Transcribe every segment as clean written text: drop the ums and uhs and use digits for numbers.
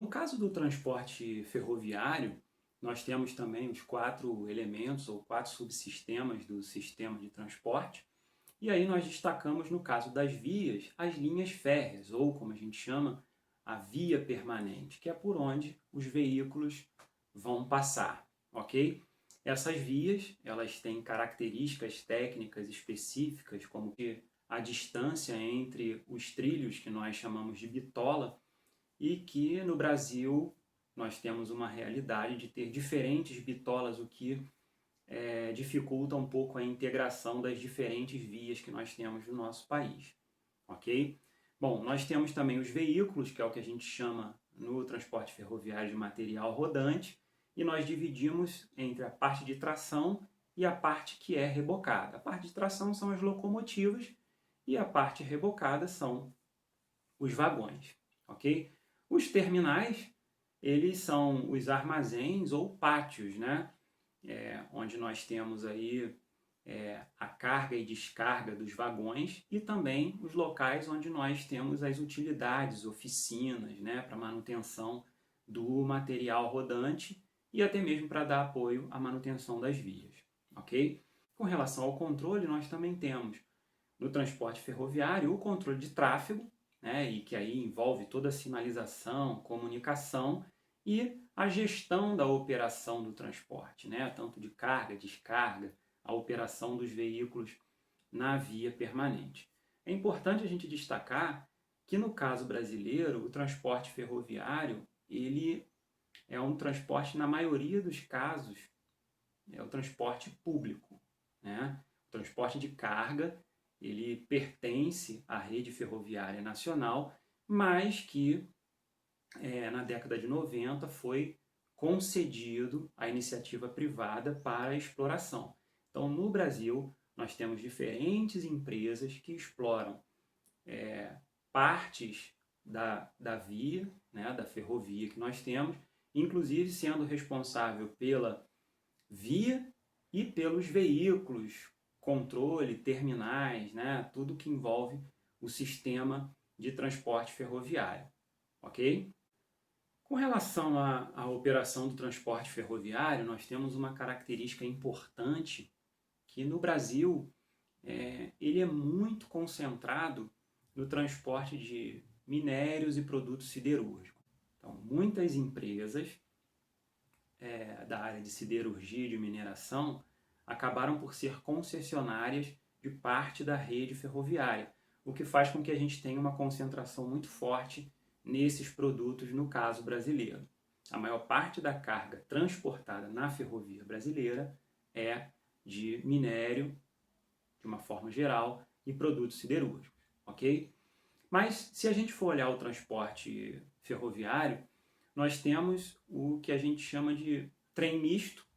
No caso do transporte ferroviário, nós temos também os 4 elementos ou 4 subsistemas do sistema de transporte. E aí nós destacamos, no caso das vias, as linhas férreas, ou como a gente chama, a via permanente, que é por onde os veículos vão passar, ok? Essas vias, elas têm características técnicas específicas, como que a distância entre os trilhos, que nós chamamos de bitola, e que no Brasil nós temos uma realidade de ter diferentes bitolas, o que dificulta um pouco a integração das diferentes vias que nós temos no nosso país, ok? Bom, nós temos também os veículos, que é o que a gente chama no transporte ferroviário de material rodante, e nós dividimos entre a parte de tração e a parte que é rebocada. A parte de tração são as locomotivas e a parte rebocada são os vagões, ok? Os terminais, eles são os armazéns ou pátios, né? Onde nós temos aí a carga e descarga dos vagões e também os locais onde nós temos as utilidades, oficinas, né, para manutenção do material rodante e até mesmo para dar apoio à manutenção das vias, ok? Com relação ao controle, nós também temos no transporte ferroviário o controle de tráfego, né, e que aí envolve toda a sinalização, comunicação e a gestão da operação do transporte, né, tanto de carga, descarga, a operação dos veículos na via permanente. É importante a gente destacar que no caso brasileiro, o transporte ferroviário, ele é um transporte, na maioria dos casos, é o transporte público, né? O transporte de carga, ele pertence à rede ferroviária nacional, mas que na década de 90 foi concedido à iniciativa privada para a exploração. Então, no Brasil, nós temos diferentes empresas que exploram partes da via, né, da ferrovia que nós temos, inclusive sendo responsável pela via e pelos veículos, controle, terminais, né, tudo que envolve o sistema de transporte ferroviário, ok? Com relação à operação do transporte ferroviário, nós temos uma característica importante que no Brasil ele é muito concentrado no transporte de minérios e produtos siderúrgicos. Então, muitas empresas da área de siderurgia e de mineração acabaram por ser concessionárias de parte da rede ferroviária, o que faz com que a gente tenha uma concentração muito forte nesses produtos no caso brasileiro. A maior parte da carga transportada na ferrovia brasileira é de minério, de uma forma geral, e produtos siderúrgicos, ok? Mas se a gente for olhar o transporte ferroviário, nós temos o que a gente chama de trem misto,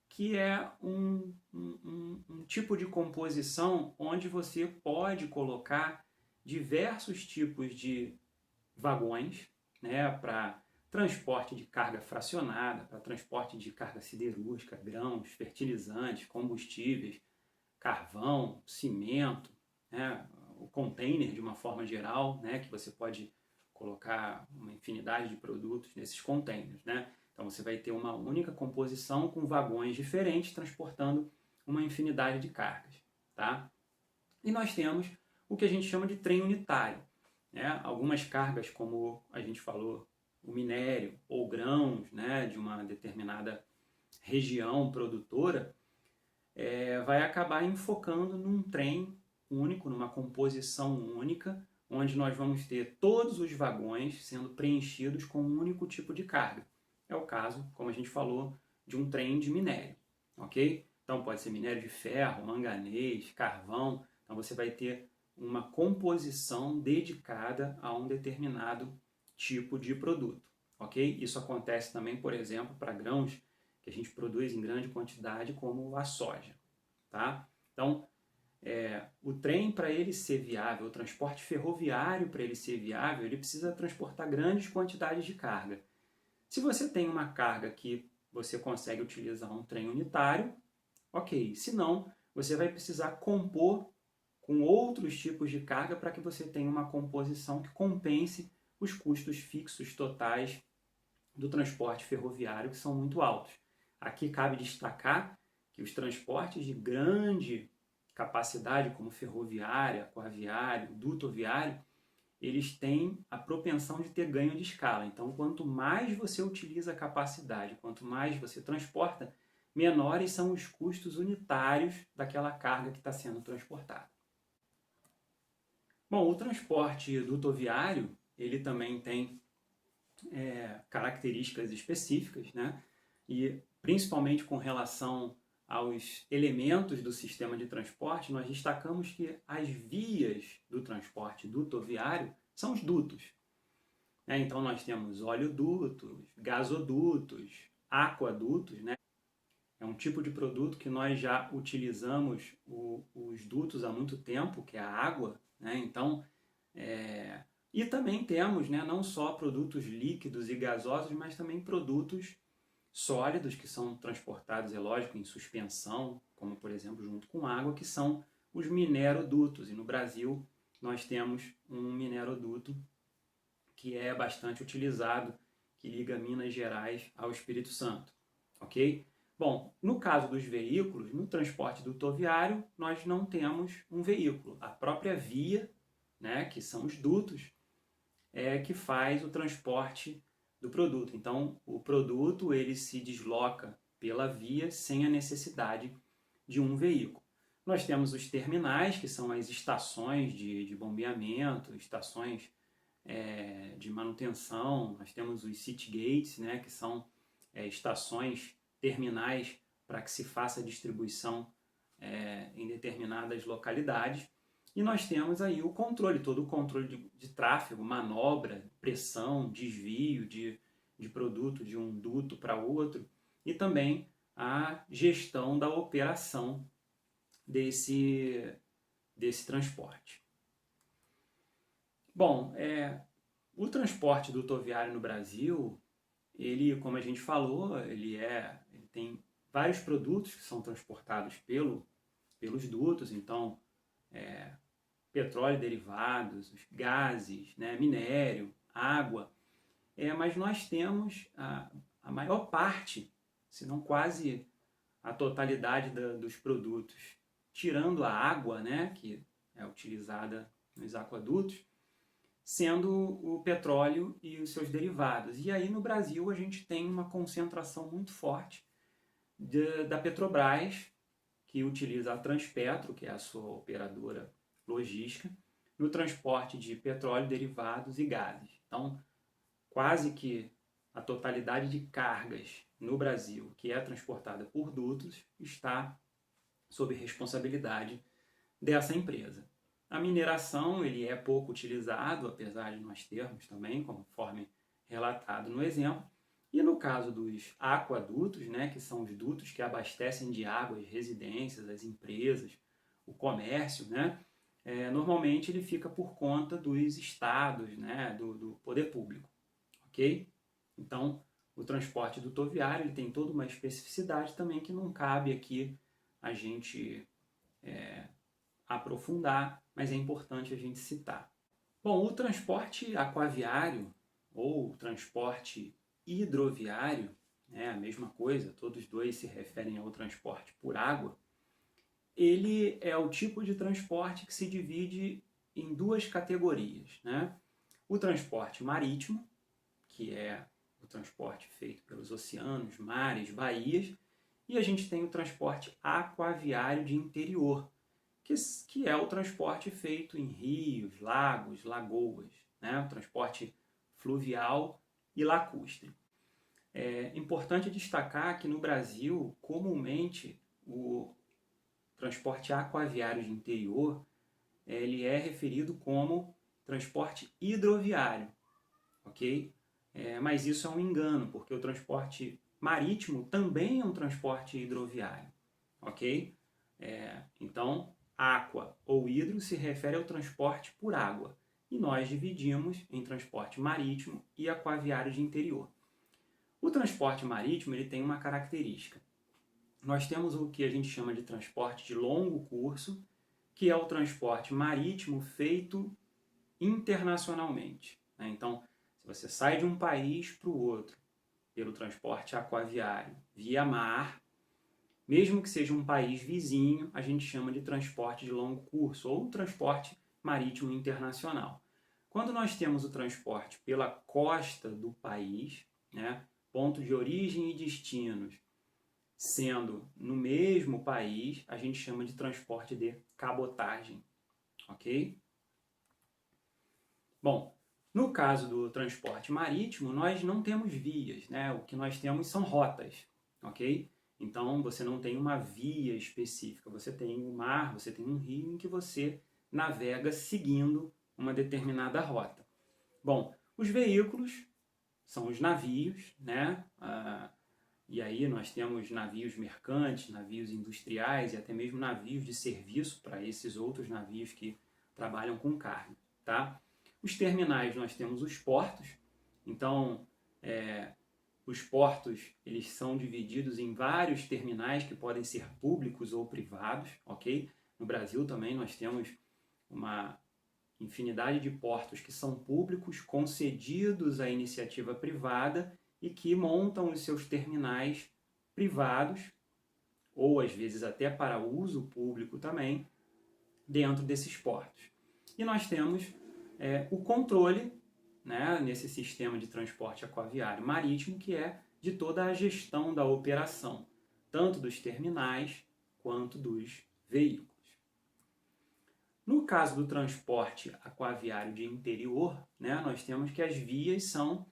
que é um tipo de composição onde você pode colocar diversos tipos de vagões, né, para transporte de carga fracionada, para transporte de carga siderúrgica, grãos, fertilizantes, combustíveis, carvão, cimento, né, o container de uma forma geral, né, que você pode colocar uma infinidade de produtos nesses containers, né? Então você vai ter uma única composição com vagões diferentes transportando uma infinidade de cargas, tá? E nós temos o que a gente chama de trem unitário, né? Algumas cargas, como a gente falou, o minério ou grãos, né, de uma determinada região produtora, vai acabar enfocando num trem único, numa composição única, onde nós vamos ter todos os vagões sendo preenchidos com um único tipo de carga. É o caso, como a gente falou, de um trem de minério, ok? Então pode ser minério de ferro, manganês, carvão. Então você vai ter uma composição dedicada a um determinado tipo de produto, ok? Isso acontece também, por exemplo, para grãos que a gente produz em grande quantidade, como a soja, tá? Então, o trem, para ele ser viável, o transporte ferroviário, para ele ser viável, ele precisa transportar grandes quantidades de carga. Se você tem uma carga que você consegue utilizar um trem unitário, ok. Se não, você vai precisar compor com outros tipos de carga para que você tenha uma composição que compense os custos fixos totais do transporte ferroviário, que são muito altos. Aqui cabe destacar que os transportes de grande capacidade, como ferroviária, aquaviário, dutoviário, eles têm a propensão de ter ganho de escala. Então, quanto mais você utiliza a capacidade, quanto mais você transporta, menores são os custos unitários daquela carga que está sendo transportada. Bom, o transporte dutoviário, ele também tem características específicas, né? E principalmente com relação aos elementos do sistema de transporte, nós destacamos que as vias do transporte dutoviário são os dutos. Então nós temos oleodutos, gasodutos, aquadutos, né? É um tipo de produto que nós já utilizamos os dutos há muito tempo, que é a água, né? Então, e também temos, né, não só produtos líquidos e gasosos, mas também produtos sólidos que são transportados, é lógico, em suspensão, como por exemplo junto com água, que são os minerodutos. E no Brasil nós temos um mineroduto que é bastante utilizado, que liga Minas Gerais ao Espírito Santo, ok? Bom, no caso dos veículos, no transporte dutoviário, nós não temos um veículo. A própria via, né, que são os dutos, é que faz o transporte do produto. Então, o produto ele se desloca pela via sem a necessidade de um veículo. Nós temos os terminais, que são as estações de bombeamento, estações de manutenção. Nós temos os city gates, né, que são estações terminais para que se faça a distribuição em determinadas localidades. E nós temos aí o controle, todo o controle de tráfego, manobra, pressão, desvio de produto de um duto para outro, e também a gestão da operação desse transporte. Bom, o transporte dutoviário no Brasil, ele, como a gente falou, ele tem vários produtos que são transportados pelos dutos, então petróleo e derivados, os gases, né, minério, água, mas nós temos a maior parte, se não quase a totalidade dos produtos, tirando a água, né, que é utilizada nos aquadutos, sendo o petróleo e os seus derivados. E aí no Brasil a gente tem uma concentração muito forte da Petrobras, que utiliza a Transpetro, que é a sua operadora logística, no transporte de petróleo, derivados e gases. Então, quase que a totalidade de cargas no Brasil que é transportada por dutos está sob responsabilidade dessa empresa. A mineração ele é pouco utilizado, apesar de nós termos também, conforme relatado no exemplo. E no caso dos aquadutos, né, que são os dutos que abastecem de água as residências, as empresas, o comércio, né, normalmente ele fica por conta dos estados, né, do poder público, ok? Então, o transporte dutoviário ele tem toda uma especificidade também que não cabe aqui a gente aprofundar, mas é importante a gente citar. Bom, o transporte aquaviário ou o transporte hidroviário, a mesma coisa, todos dois se referem ao transporte por água, ele é o tipo de transporte que se divide em duas categorias, né? O transporte marítimo, que é o transporte feito pelos oceanos, mares, baías, e a gente tem o transporte aquaviário de interior, que é o transporte feito em rios, lagos, lagoas, né? O transporte fluvial e lacustre. É importante destacar que no Brasil, comumente, o transporte aquaviário de interior ele é referido como transporte hidroviário, ok? Mas isso é um engano, porque o transporte marítimo também é um transporte hidroviário, ok? Então, aqua ou hidro se refere ao transporte por água, e nós dividimos em transporte marítimo e aquaviário de interior. O transporte marítimo ele tem uma característica. Nós temos o que a gente chama de transporte de longo curso, que é o transporte marítimo feito internacionalmente, né? Então, se você sai de um país para o outro, pelo transporte aquaviário via mar, mesmo que seja um país vizinho, a gente chama de transporte de longo curso ou transporte marítimo internacional. Quando nós temos o transporte pela costa do país, né, ponto de origem e destinos sendo no mesmo país, a gente chama de transporte de cabotagem, ok? Bom, no caso do transporte marítimo, nós não temos vias, né? O que nós temos são rotas, ok? Então, você não tem uma via específica, você tem um mar, você tem um rio em que você navega seguindo uma determinada rota. Bom, os veículos são os navios, né? E aí nós temos navios mercantes, navios industriais e até mesmo navios de serviço para esses outros navios que trabalham com carga, tá? Os terminais, nós temos os portos. Então, os portos, eles são divididos em vários terminais que podem ser públicos ou privados, ok? No Brasil também nós temos uma infinidade de portos que são públicos, concedidos à iniciativa privada e que montam os seus terminais privados, ou às vezes até para uso público também, dentro desses portos. E nós temos o controle, né, nesse sistema de transporte aquaviário marítimo, que é de toda a gestão da operação, tanto dos terminais quanto dos veículos. No caso do transporte aquaviário de interior, né, nós temos que as vias são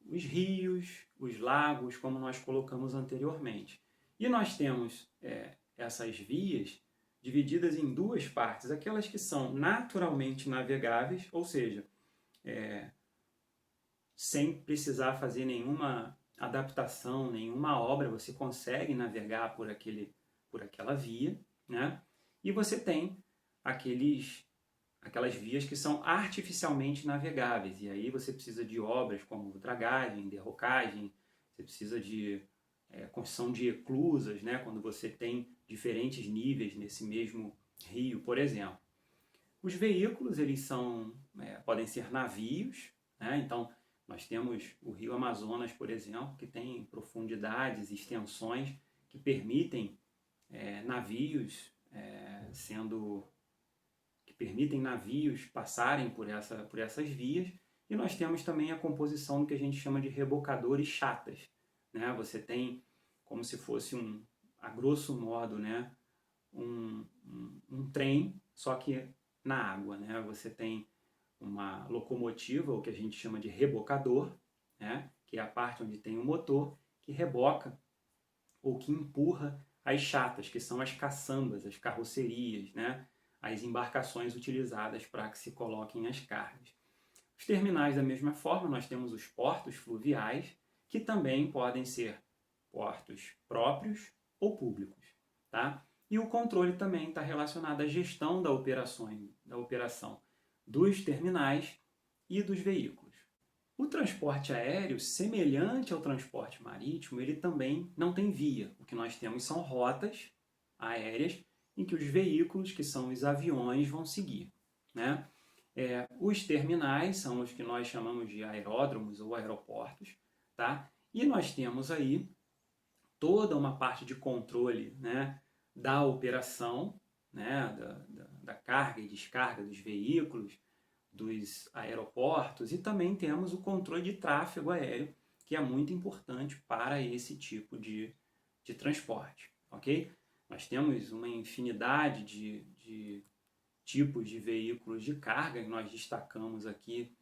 os rios, os lagos, como nós colocamos anteriormente. E nós temos essas vias divididas em duas partes, aquelas que são naturalmente navegáveis, ou seja, sem precisar fazer nenhuma adaptação, nenhuma obra, você consegue navegar por aquela via, né? E você tem aquelas vias que são artificialmente navegáveis, e aí você precisa de obras como dragagem, derrocagem, você precisa de construção de eclusas, né? Quando você tem diferentes níveis nesse mesmo rio, por exemplo. Os veículos, eles podem ser navios, né? Então, nós temos o rio Amazonas, por exemplo, que tem profundidades, extensões que permitem navios passarem por essas vias, e nós temos também a composição do que a gente chama de rebocadores chatas, né? Você tem como se fosse a grosso modo, né, um trem, só que na água, né? Você tem uma locomotiva, o que a gente chama de rebocador, né, que é a parte onde tem o motor, que reboca ou que empurra as chatas, que são as caçambas, as carrocerias, né, as embarcações utilizadas para que se coloquem as cargas. Os terminais, da mesma forma, nós temos os portos fluviais, que também podem ser portos próprios ou públicos, tá? E o controle também está relacionado à gestão da operação dos terminais e dos veículos. O transporte aéreo, semelhante ao transporte marítimo, ele também não tem via. O que nós temos são rotas aéreas em que os veículos, que são os aviões, vão seguir, né? Os terminais são os que nós chamamos de aeródromos ou aeroportos, tá? E nós temos aí toda uma parte de controle, né, da operação, né, da carga e descarga dos veículos, dos aeroportos, e também temos o controle de tráfego aéreo, que é muito importante para esse tipo de transporte, ok? Nós temos uma infinidade de tipos de veículos de carga, e nós destacamos aqui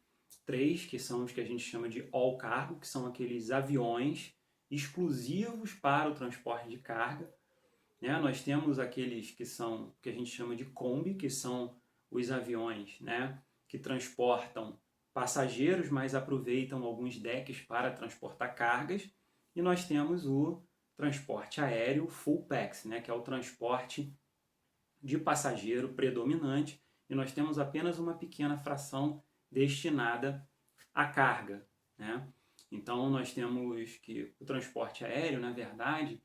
3, que são os que a gente chama de all cargo, que são aqueles aviões exclusivos para o transporte de carga, né? Nós temos aqueles que a gente chama de Kombi, que são os aviões, né, que transportam passageiros, mas aproveitam alguns decks para transportar cargas. E nós temos o transporte aéreo full packs, né, que é o transporte de passageiro predominante, e nós temos apenas uma pequena fração destinada à carga, né? Então nós temos que o transporte aéreo, na verdade,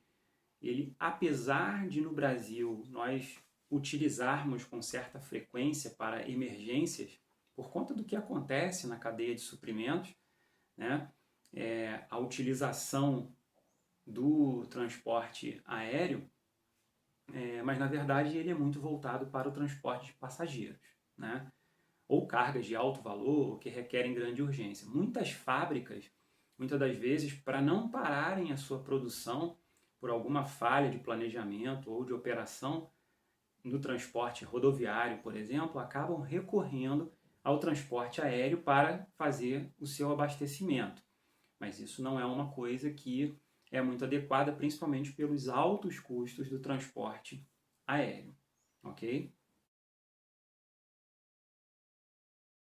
ele, apesar de no Brasil nós utilizarmos com certa frequência para emergências, por conta do que acontece na cadeia de suprimentos, né, a utilização do transporte aéreo, mas na verdade ele é muito voltado para o transporte de passageiros, né? Ou cargas de alto valor que requerem grande urgência. Muitas fábricas, muitas das vezes, para não pararem a sua produção por alguma falha de planejamento ou de operação no transporte rodoviário, por exemplo, acabam recorrendo ao transporte aéreo para fazer o seu abastecimento. Mas isso não é uma coisa que é muito adequada, principalmente pelos altos custos do transporte aéreo, ok?